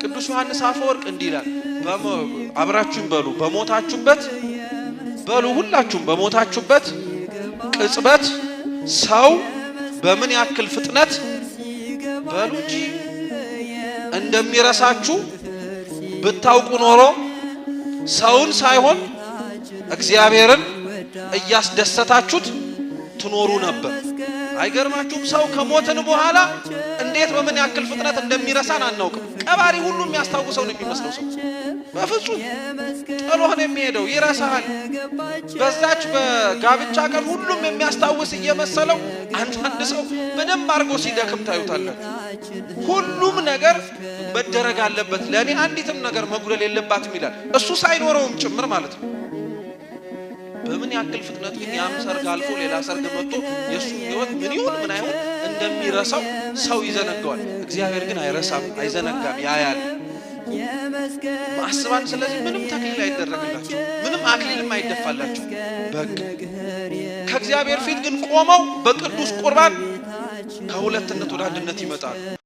ቅዱስ ዮሐንስ አፈወርቅ እንዲህ ይላል አብራችሁን በሉ በሞታችሁበት በሉ ሁላችሁም በሞታችሁበት ቅጽበት ሰው በምን ያክል ፍጥነት በሉ እንጂ እንደሚረሳችሁ ብታውቁ ኖሮ ሰውን ሳይሆን እግዚአብሔርን እያስደሰታችሁት ትኖሩ ነበር። አይገርማችሁም? ሰው ከሞትን በኋላ እንዴት በምን ያክል ፍጥነት እንደሚረሳን አናውቅም። ቀባሪ ሁሉ የሚያስታውሰው ነው የሚመስለው ሰው በፍጹም ጥሎህ ነው የሚሄደው፣ ይረሳሃል። በዛች በጋብቻ ቀን ሁሉም የሚያስታውስ እየመሰለው አንዳንድ ሰው በደንብ አድርጎ ሲደክም ታዩታላችሁ። ሁሉም ነገር መደረግ አለበት፣ ለኔ አንዲትም ነገር መጉደል የለባትም ይላል፣ እሱ ሳይኖረውም ጭምር ማለት ነው። በምን ያክል ፍጥነት ግን ያም ሰርግ አልፎ ሌላ ሰርግ መጥቶ የሱ ህይወት ምን ይሁን ምን አይሁን እንደሚረሳው ሰው ይዘነጋዋል። እግዚአብሔር ግን አይረሳም፣ አይዘነጋም፣ ያያል። ማስባን ስለዚህ ምንም ተክሊል አይደረግላችሁ፣ ምንም አክሊልም አይደፋላችሁ። በቃ ከእግዚአብሔር ፊት ግን ቆመው በቅዱስ ቁርባን ከሁለትነት ወደ አንድነት ይመጣሉ።